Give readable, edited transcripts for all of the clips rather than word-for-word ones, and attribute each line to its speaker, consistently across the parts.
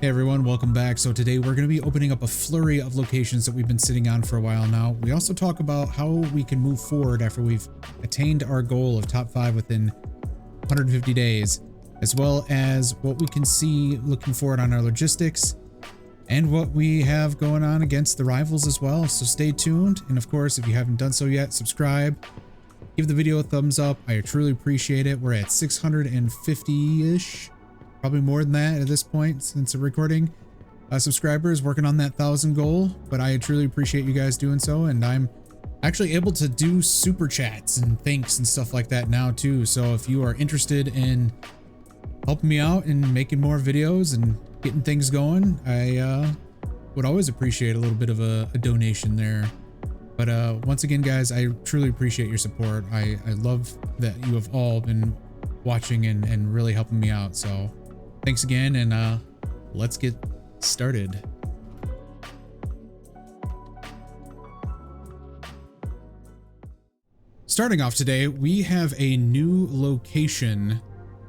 Speaker 1: Hey everyone, welcome back. So today we're going to be opening up a flurry of locations that we've been sitting on for a while now. We also talk about how we can move forward after we've attained our goal of top 5 within 150 days, as well as what we can see looking forward on our logistics and what we have going on against the rivals as well. So stay tuned. And of course, if you haven't done so yet, subscribe, give the video a thumbs up. I truly appreciate it. We're at 650-ish. Probably more than that at this point since the recording. Subscribers, working on that 1,000 goal, but I truly appreciate you guys doing so, and I'm actually able to do super chats and thanks and stuff like that now too. So if you are interested in helping me out and making more videos and getting things going, I would always appreciate a little bit of a donation there. But once again, guys, I truly appreciate your support. I love that you have all been watching and really helping me out. So thanks again, and let's get started. Starting off today, we have a new location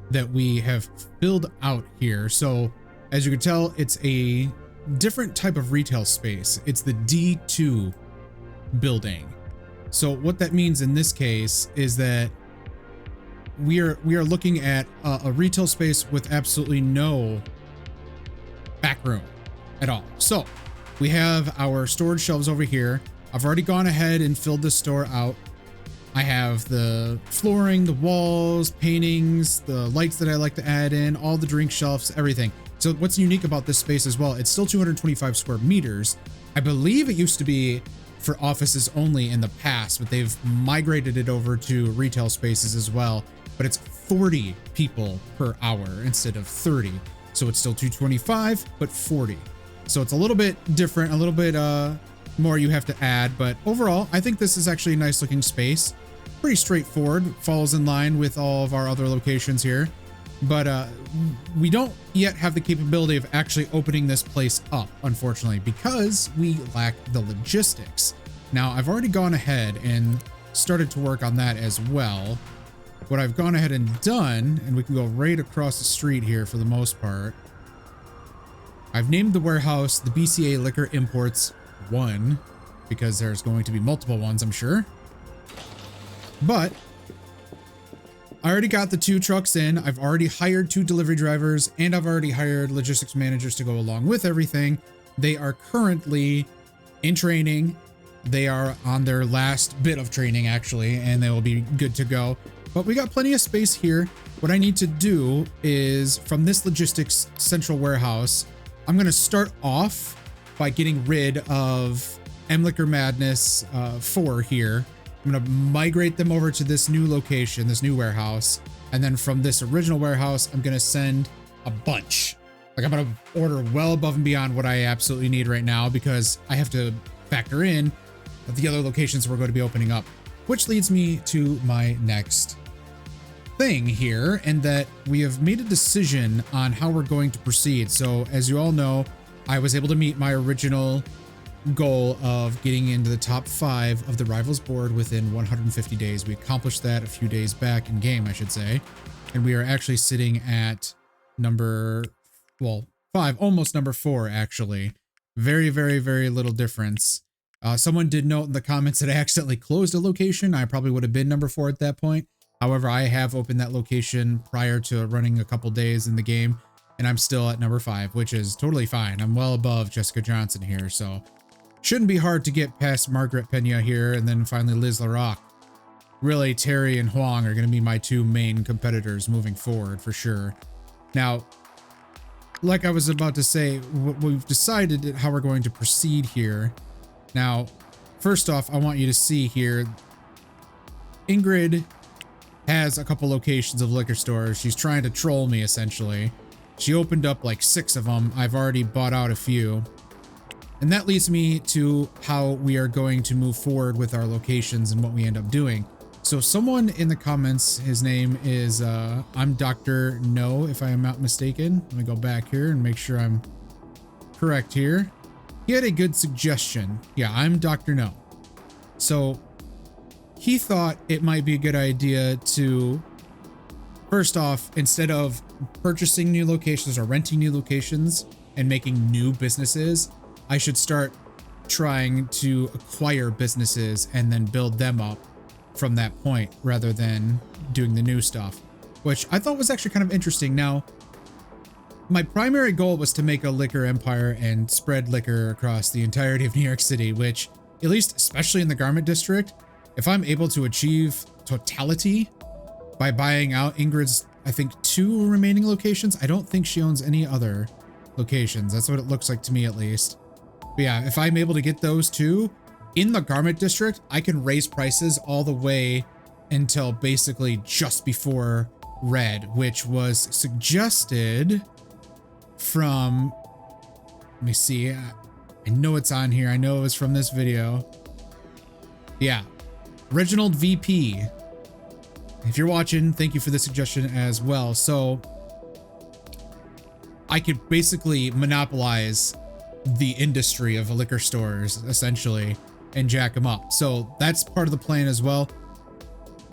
Speaker 1: that we have filled out here. So as you can tell, it's a different type of retail space. It's the D2 building. So what that means in this case is that we are looking at a retail space with absolutely no back room at all. So we have our storage shelves over here. I've already gone ahead and filled this store out. I have the flooring, the walls, paintings, the lights that I like to add in, all the drink shelves, everything. So what's unique about this space as well, it's still 225 square meters. I believe it used to be for offices only in the past, but they've migrated it over to retail spaces as well. But it's 40 people per hour instead of 30. So it's still 225, but 40. So it's a little bit different, a little bit more you have to add. But overall, I think this is actually a nice looking space. Pretty straightforward, falls in line with all of our other locations here. But we don't yet have the capability of actually opening this place up, unfortunately, because we lack the logistics. Now, I've already gone ahead and started to work on that as well. What I've gone ahead and done, and we can go right across the street here for the most part, I've named the warehouse the BCA Liquor Imports 1, because there's going to be multiple ones, I'm sure. But I already got the 2 trucks in. I've already hired 2 delivery drivers, and I've already hired logistics managers to go along with everything. They are currently in training. They are on their last bit of training, actually, and they will be good to go. But we got plenty of space here. What I need to do is, from this logistics central warehouse, I'm going to start off by getting rid of M Liquor Madness 4 here. I'm going to migrate them over to this new location, this new warehouse. And then from this original warehouse, I'm going to send a bunch. Like, I'm going to order well above and beyond what I absolutely need right now, because I have to factor in the other locations we're going to be opening up. Which leads me to my next thing here, and that we have made a decision on how we're going to proceed. So as you all know, I was able to meet my original goal of getting into the top 5 of the rivals board within 150 days. We accomplished that a few days back in game, I should say, and we are actually sitting at number 5, almost number 4 actually. Very little difference. Someone did note in the comments that I accidentally closed a location. I probably would have been number 4 at that point. However, I have opened that location prior to running a couple days in the game, and I'm still at number 5, which is totally fine. I'm well above Jessica Johnson here, so shouldn't be hard to get past Margaret Pena here, and then finally Liz LaRock. Really, Terry and Huang are going to be my 2 main competitors moving forward for sure. Now, like I was about to say, we've decided how we're going to proceed here. Now, first off, I want you to see here, Ingrid has a couple locations of liquor stores. She's trying to troll me, essentially. She opened up like 6 of them. I've already bought out a few. And that leads me to how we are going to move forward with our locations and what we end up doing. So someone in the comments, his name is, I'm Dr. No, if I am not mistaken. Let me go back here and make sure I'm correct here. He had a good suggestion. Yeah, I'm Dr. No. So he thought it might be a good idea to, first off, instead of purchasing new locations or renting new locations, and making new businesses, I should start trying to acquire businesses and then build them up from that point rather than doing the new stuff, which I thought was actually kind of interesting. Now, my primary goal was to make a liquor empire and spread liquor across the entirety of New York City, which, at least especially in the garment district, if I'm able to achieve totality by buying out Ingrid's, I think, 2 remaining locations. I don't think she owns any other locations. That's what it looks like to me, at least. But yeah, if I'm able to get those 2 in the garment district, I can raise prices all the way until basically just before red, which was suggested from, let me see, I know it's on here. I know it was from this video. Yeah, Reginald VP. If you're watching, thank you for the suggestion as well. So I could basically monopolize the industry of liquor stores essentially and jack them up. So that's part of the plan as well.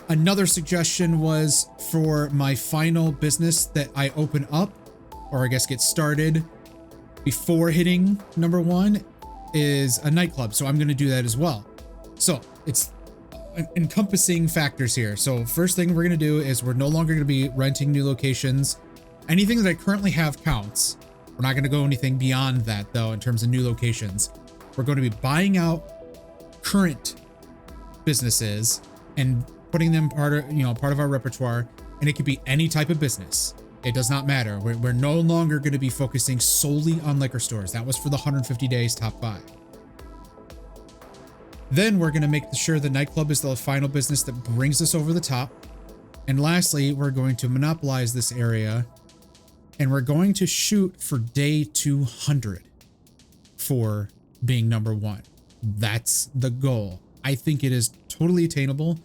Speaker 1: Another suggestion was for my final business that I open up, or I guess get started before hitting number 1, is a nightclub. So I'm going to do that as well. So it's encompassing factors here. So first thing we're going to do is we're no longer going to be renting new locations. Anything that I currently have counts. We're not going to go anything beyond that though in terms of new locations. We're going to be buying out current businesses and putting them part of our repertoire, and it could be any type of business. It does not matter. We're no longer going to be focusing solely on liquor stores. That was for the 150 days top 5. Then we're going to make sure the nightclub is the final business that brings us over the top. And lastly, we're going to monopolize this area, and we're going to shoot for day 200 for being number 1. That's the goal. I think it is totally attainable,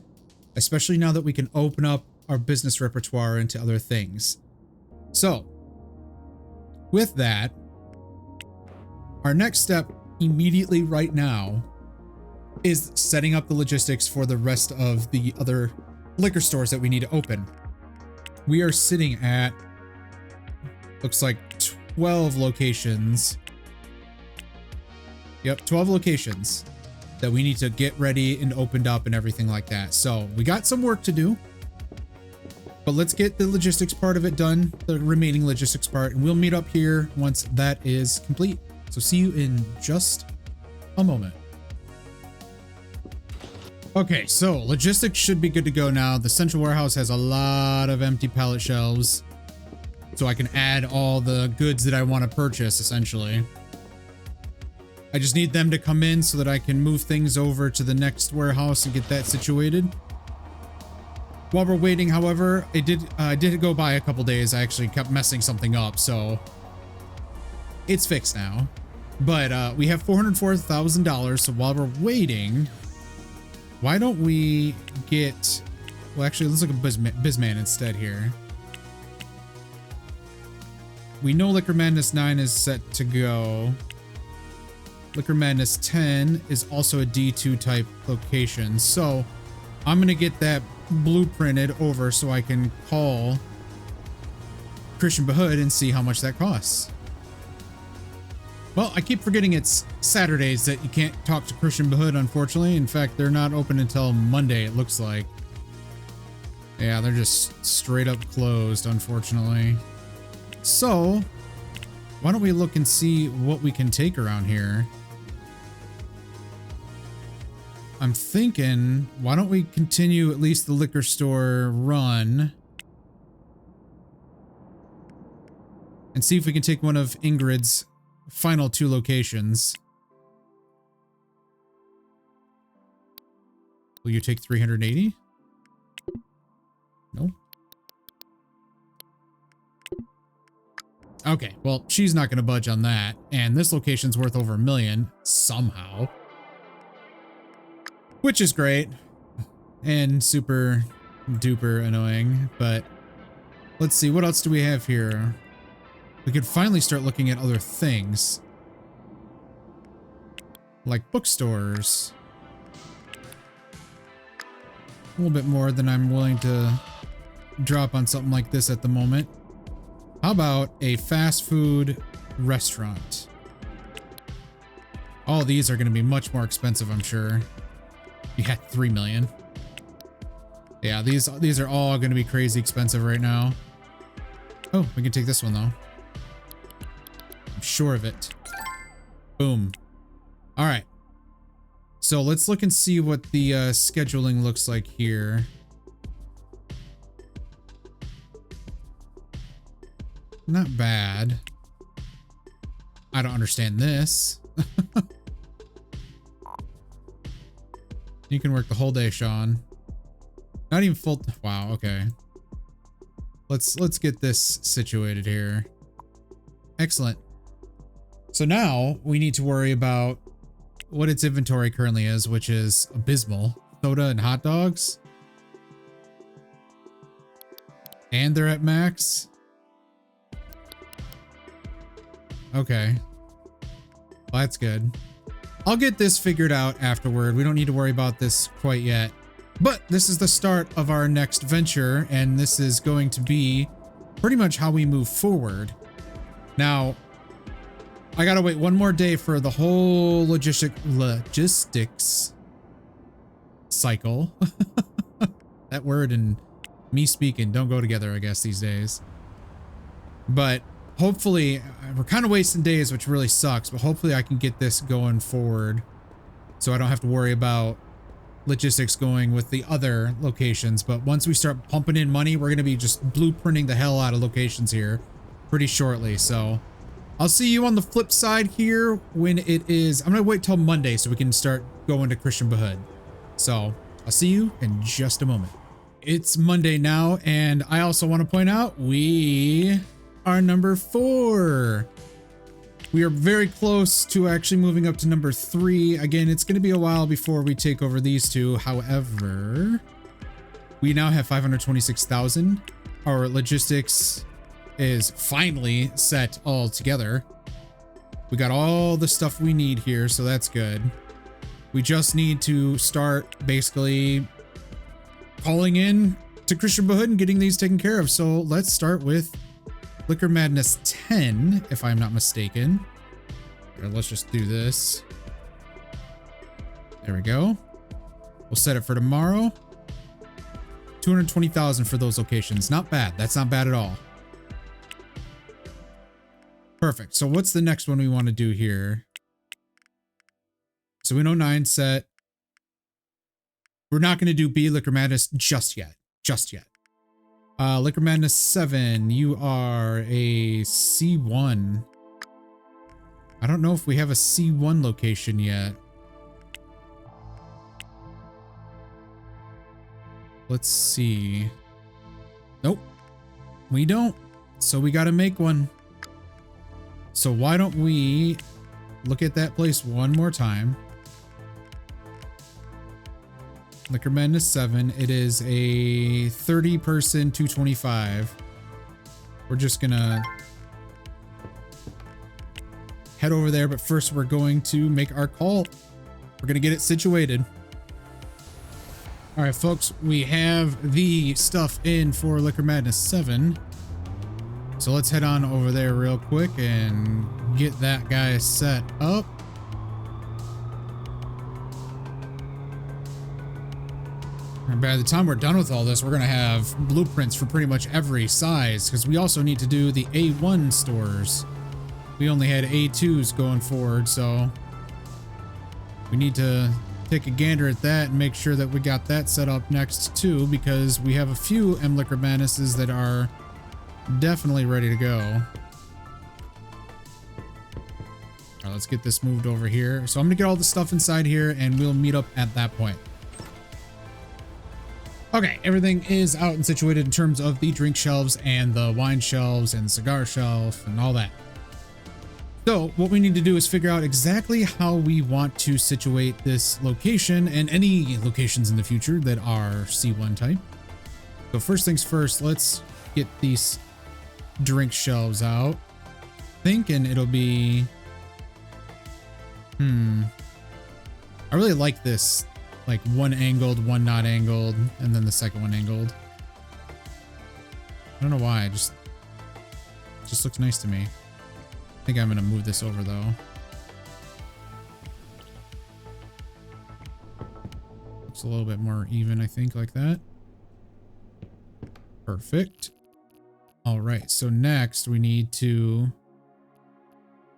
Speaker 1: especially now that we can open up our business repertoire into other things. So with that, our next step immediately right now is setting up the logistics for the rest of the other liquor stores that we need to open. We are sitting at, looks like 12 locations. Yep, 12 locations that we need to get ready and opened up and everything like that. So we got some work to do, but let's get the logistics part of it done, the remaining logistics part, and we'll meet up here once that is complete. So see you in just a moment. Okay, so logistics should be good to go now. The central warehouse has a lot of empty pallet shelves, so I can add all the goods that I want to purchase, essentially. I just need them to come in so that I can move things over to the next warehouse and get that situated. While we're waiting, however, it did go by a couple days. I actually kept messing something up, so it's fixed now. But we have $404,000, so while we're waiting, why don't we get, well, actually, let's look at Bizman instead here. We know Liquor Madness 9 is set to go. Liquor Madness 10 is also a D2 type location. So I'm going to get that blueprinted over so I can call Christian Behood and see how much that costs. Well, I keep forgetting it's Saturdays that you can't talk to Christian Behood, unfortunately. In fact, they're not open until Monday, it looks like. Yeah, they're just straight up closed, unfortunately. So why don't we look and see what we can take around here? I'm thinking, why don't we continue at least the liquor store run and see if we can take one of Ingrid's final 2 locations. Will you take 380? No. Okay, well, she's not going to budge on that, and this location's worth over $1 million somehow, which is great and super duper annoying. But let's see, what else do we have here? We could finally start looking at other things like bookstores. A little bit more than I'm willing to drop on something like this at the moment. How about a fast food restaurant. All these are going to be much more expensive, I'm sure. You had 3 million. Yeah, these are all going to be crazy expensive right now. Oh, we can take this one though. I'm sure of it. Boom. All right. So let's look and see what the scheduling looks like here. Not bad. I don't understand this. You can work the whole day, Sean. Not even full. Wow. Okay. Let's get this situated here. Excellent. So now we need to worry about what its inventory currently is, which is abysmal. Soda and hot dogs. And they're at max. Okay. Well, that's good. I'll get this figured out afterward. We don't need to worry about this quite yet. But this is the start of our next venture, and this is going to be pretty much how we move forward. Now, I gotta wait one more day for the whole logistics cycle. That word and me speaking don't go together, I guess, these days. But hopefully, we're kind of wasting days, which really sucks, but hopefully I can get this going forward so I don't have to worry about logistics going with the other locations. But once we start pumping in money, we're going to be just blueprinting the hell out of locations here pretty shortly. So I'll see you on the flip side here when it is. I'm going to wait till Monday so we can start going to Christian Bahud. So I'll see you in just a moment. It's Monday now, and I also want to point out we are number 4. We are very close to actually moving up to number 3. Again, it's going to be a while before we take over these two. However, we now have 526,000. Our logistics is finally set all together. We got all the stuff we need here, so that's good. We just need to start basically calling in to Christian Bahud and getting these taken care of. So let's start with Liquor Madness 10, if I'm not mistaken. Here, let's just do this. There we go. We'll set it for tomorrow. 220,000 for those locations. Not bad. That's not bad at all. Perfect. So what's the next one we want to do here? So we know 9 set. We're not going to do B Liquor Madness just yet. Just yet. Liquor Madness 7, you are a C1. I don't know if we have a C1 location yet. Let's see. Nope, we don't. So we got to make one. So why don't we look at that place one more time? Liquor Madness 7. It is a 30-person 225. We're just gonna head over there, but first we're going to make our call. We're gonna get it situated. All right, folks, we have the stuff in for Liquor Madness 7. So let's head on over there real quick and get that guy set up. And by the time we're done with all this, we're going to have blueprints for pretty much every size, because we also need to do the A1 stores. We only had A2s going forward, so we need to take a gander at that and make sure that we got that set up next too, because we have a few M Liquor Madnesses that are definitely ready to go. All right, let's get this moved over here. So I'm going to get all the stuff inside here and we'll meet up at that point. Okay, everything is out and situated in terms of the drink shelves and the wine shelves and cigar shelf and all that. So what we need to do is figure out exactly how we want to situate this location and any locations in the future that are C1 type. So first things first, let's get these drink shelves out. Thinking it'll be... I really like this. Like one angled, one not angled, and then the second one angled. I don't know why, it just looks nice to me. I think I'm going to move this over though. Looks a little bit more even, I think, like that. Perfect. All right, so next we need to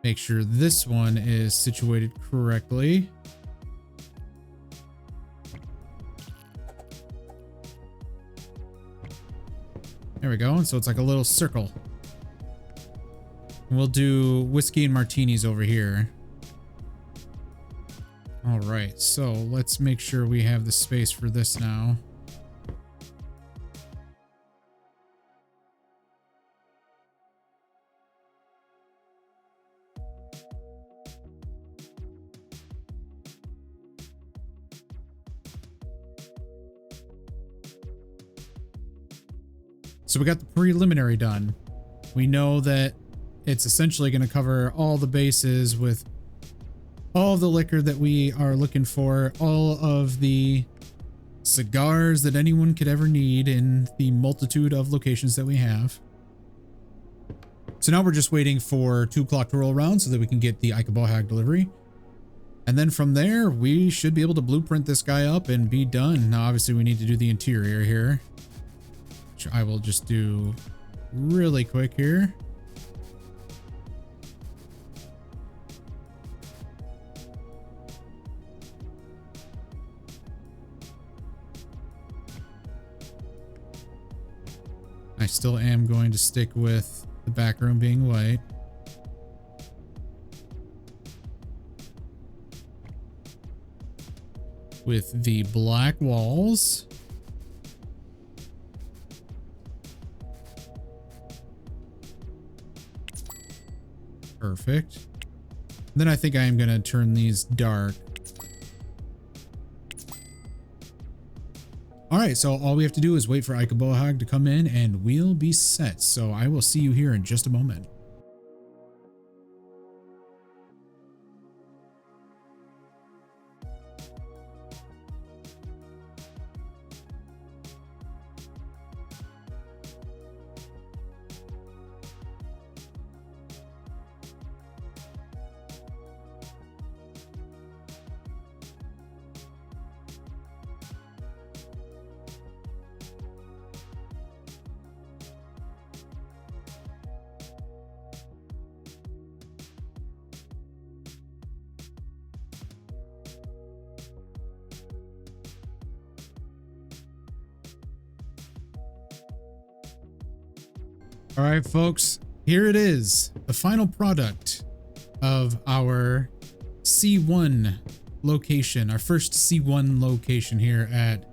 Speaker 1: make sure this one is situated correctly. There we go. And so it's like a little circle. We'll do whiskey and martinis over here. All right, so let's make sure we have the space for this now. So we got the preliminary done. We know that it's essentially going to cover all the bases with all of the liquor that we are looking for, all of the cigars that anyone could ever need in the multitude of locations that we have. So now we're just waiting for 2 o'clock to roll around so that we can get the Ohhhhh delivery. And then from there, we should be able to blueprint this guy up and be done. Now, obviously, we need to do the interior here, which I will just do really quick here. I still am going to stick with the back room being white. With the black walls. Perfect. Then I think I am going to turn these dark. All right, so all we have to do is wait for Ohhhhh to come in and we'll be set. So I will see you here in just a moment. All right, folks, here it is, the final product of our C1 location, our first C1 location here at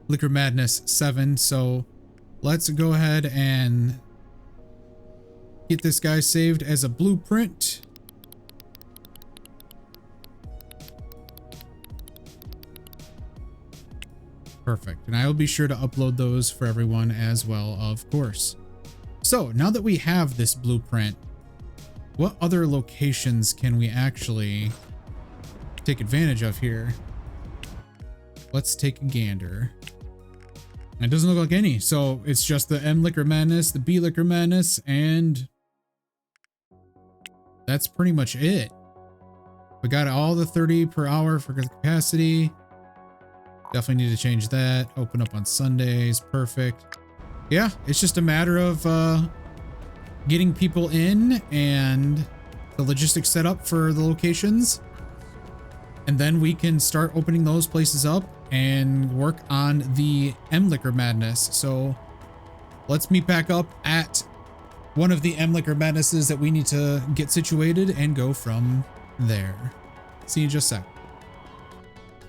Speaker 1: Liquor Madness 7. So let's go ahead and get this guy saved as a blueprint. Perfect. And I will be sure to upload those for everyone as well, of course. So now that we have this blueprint, what other locations can we actually take advantage of here? Let's take a gander. It doesn't look like any. So it's just the M Liquor Madness, the B Liquor Madness, and that's pretty much it. We got all the 30 per hour for capacity. Definitely need to change that. Open up on Sundays. Perfect. Yeah, it's just a matter of getting people in and the logistics set up for the locations. And then we can start opening those places up and work on the M Liquor Madness. So let's meet back up at one of the M Liquor Madnesses that we need to get situated and go from there. See you in just a sec.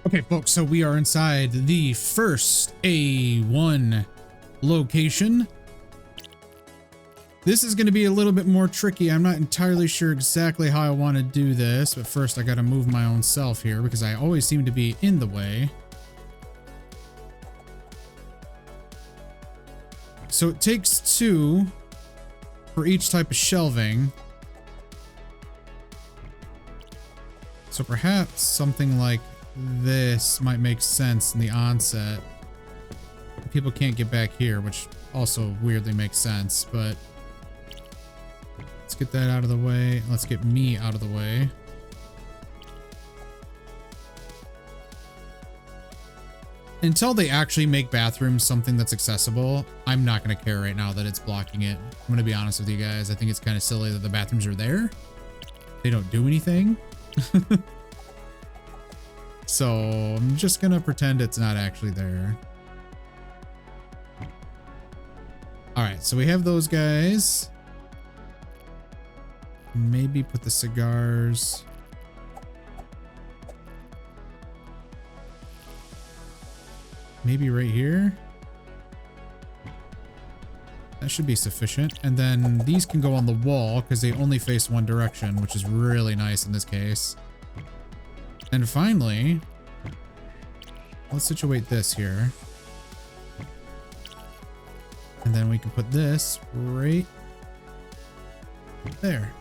Speaker 1: Okay, folks, so we are inside the first A1 location. This is going to be a little bit more tricky. I'm not entirely sure exactly how I want to do this, but first I got to move my own self here because I always seem to be in the way. So it takes 2 for each type of shelving. So perhaps something like this might make sense in the onset. People can't get back here, which also weirdly makes sense, but let's let's get that out of the way. Let's get me out of the way. Until they actually make bathrooms something that's accessible, I'm not going to care right now that it's blocking it. I'm going to be honest with you guys. I think it's kind of silly that the bathrooms are there. They don't do anything. So I'm just going to pretend it's not actually there. All right, so we have those guys. Maybe put the cigars. Maybe right here. That should be sufficient. And then these can go on the wall because they only face one direction, which is really nice in this case. And finally, let's situate this here. And then we can put this right there.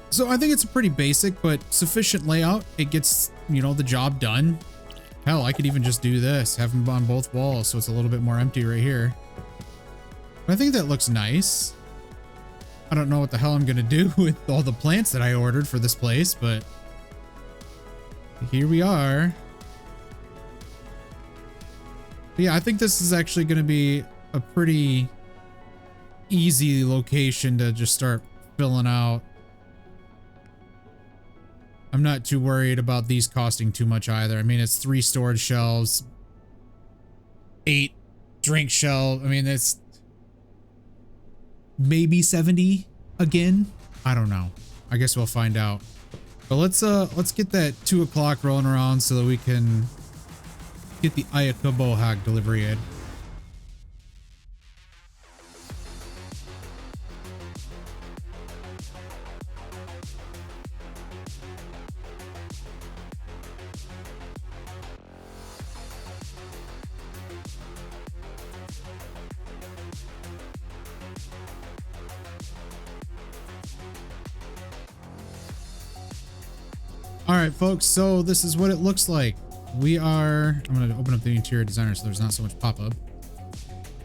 Speaker 1: So I think it's a pretty basic but sufficient layout. It gets, you know, the job done. Hell, I could even just do this, have them on both walls so it's a little bit more empty right here. But I think that looks nice. I don't know what the hell I'm gonna do with all the plants that I ordered for this place, but here we are. But yeah, I think this is actually gonna be a pretty easy location to just start filling out. I'm not too worried about these costing too much either. I mean, it's 3 storage shelves, 8 drink shelves. I mean, it's maybe 70 again. I don't know. I guess we'll find out. But let's get that 2 o'clock rolling around so that we can get the Ohhhhh delivery in. All right, folks, so this is what it looks like. I'm going to open up the interior designer so there's not so much pop-up.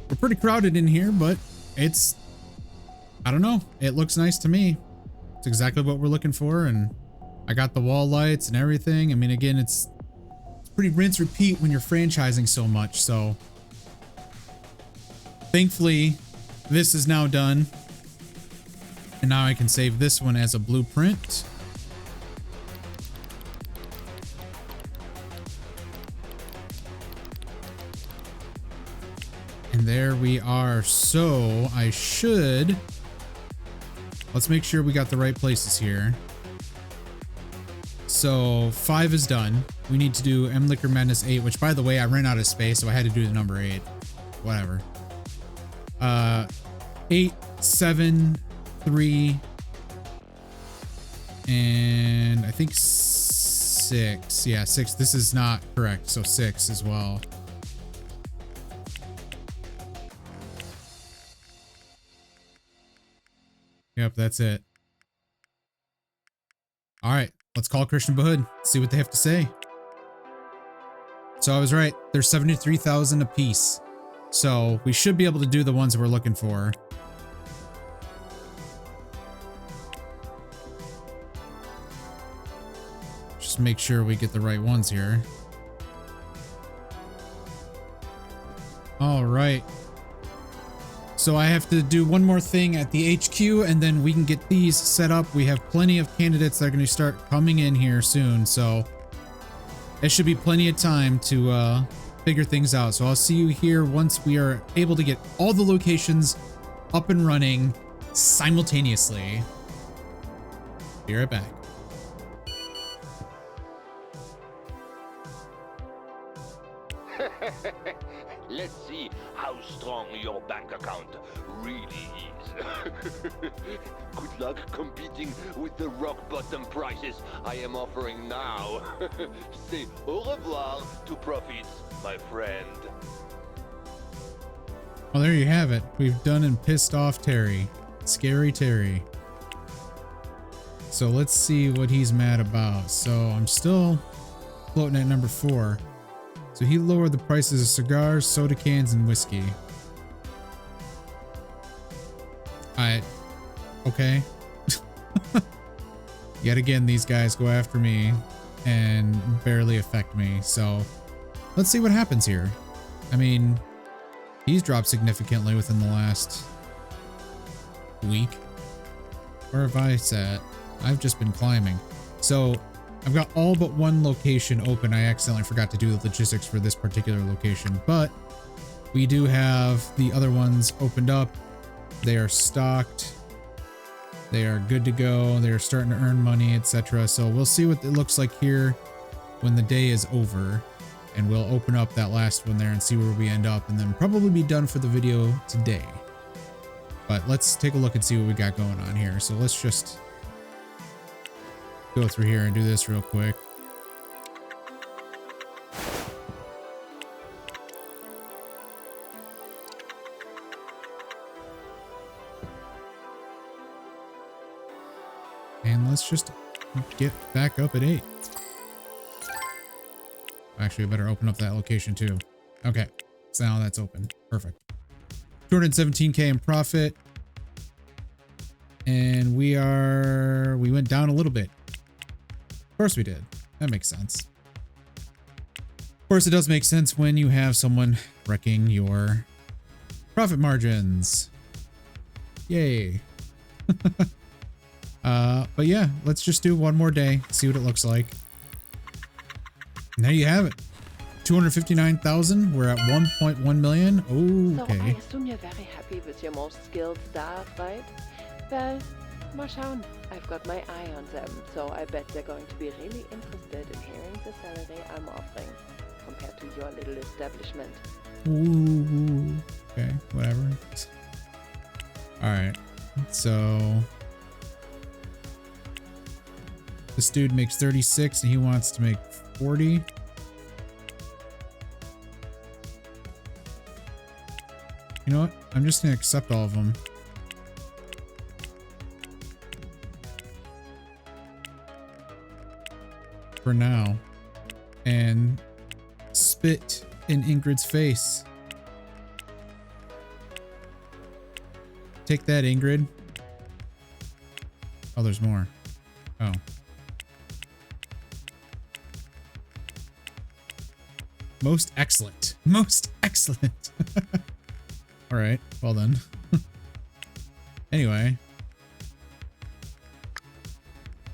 Speaker 1: We're pretty crowded in here, but it's, I don't know. It looks nice to me. It's exactly what we're looking for, and I got the wall lights and everything. I mean, again, it's pretty rinse repeat when you're franchising so much, so thankfully this is now done. And now I can save this one as a blueprint. And there we are. So I should, let's make sure we got the right places here. So 5 is done. We need to do M Liquor Madness 8, which by the way, I ran out of space, so I had to do the number 8. Whatever. 8, 7, 3, and I think 6. Yeah, 6. This is not correct, so 6 as well. Yep, that's it. All right, let's call Christian Bahood, see what they have to say. So I was right, there's 73,000 a piece. So we should be able to do the ones we're looking for. Just make sure we get the right ones here. All right. So I have to do one more thing at the HQ and then we can get these set up. We have plenty of candidates that are going to start coming in here soon. So it should be plenty of time to figure things out. So I'll see you here once we are able to get all the locations up and running simultaneously. Be right back.
Speaker 2: Let's see how strong your bank account really is. Good luck competing with the rock bottom prices I am offering now. Say au revoir to profits, my friend.
Speaker 1: Well, there you have it. We've done and pissed off Terry. Scary Terry. So let's see what he's mad about. So I'm still floating at number 4. So he lowered the prices of cigars, soda cans, and whiskey. Alright. Okay. Yet again, these guys go after me and barely affect me. So let's see what happens here. I mean, he's dropped significantly within the last week. Where have I sat? I've just been climbing. So I've got all but one location open. I accidentally forgot to do the logistics for this particular location, but we do have the other ones opened up. They are stocked. They are good to go. They're starting to earn money, etc. So we'll see what it looks like here when the day is over, and we'll open up that last one there and see where we end up, and then probably be done for the video today. But let's take a look and see what we got going on here. So let's just go through here and do this real quick. And let's just get back up at 8. Actually, I better open up that location too. Okay, so now that's open. Perfect. 217K in profit. And we went down a little bit. Of course we did. That makes sense. Of course, it does make sense when you have someone wrecking your profit margins. Yay. But yeah, let's just do one more day, see what it looks like. And there you have it. 259,000. We're at 1.1 million. Oh, okay.
Speaker 3: So I assume you're very happy with your most skilled staff, right? Well, mal schauen. I've got my eye on them, so I bet they're going to be really interested in hearing the salary I'm offering compared to your little establishment.
Speaker 1: Ooh, okay, whatever. All right, so this dude makes 36 and he wants to make 40. You know what? I'm just gonna accept all of them. For now. And spit in Ingrid's face. Take that, Ingrid. Oh, there's more. Oh. Most excellent. Most excellent. All right. Well then. Anyway.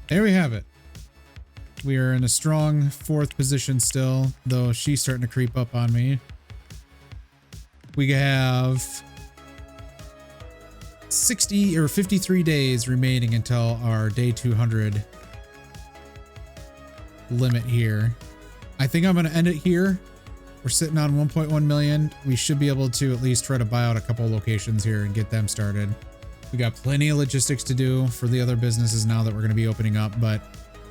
Speaker 1: There we have it. We are in a strong 4th position still, though she's starting to creep up on me. We have 60 or 53 days remaining until our day 200 limit here. I think I'm going to end it here. We're sitting on 1.1 million. We should be able to at least try to buy out a couple locations here and get them started. We got plenty of logistics to do for the other businesses now that we're going to be opening up, but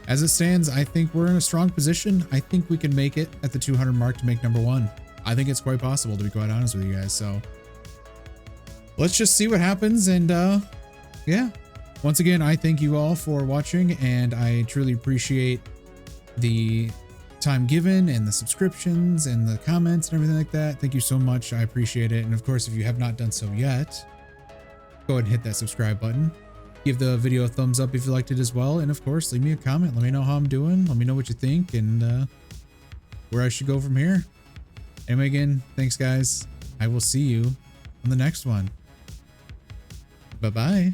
Speaker 1: as it stands, I think we're in a strong position. I think we can make it at the 200 mark to make number 1. I think it's quite possible, to be quite honest with you guys. So let's just see what happens. And yeah, once again, I thank you all for watching, and I truly appreciate the time given and the subscriptions and the comments and everything like that. Thank you so much. I appreciate it. And of course, if you have not done so yet, go ahead and hit that subscribe button. Give the video a thumbs up if you liked it as well. And of course, leave me a comment. Let me know how I'm doing. Let me know what you think and where I should go from here. Anyway, again, thanks guys. I will see you on the next one. Bye-bye.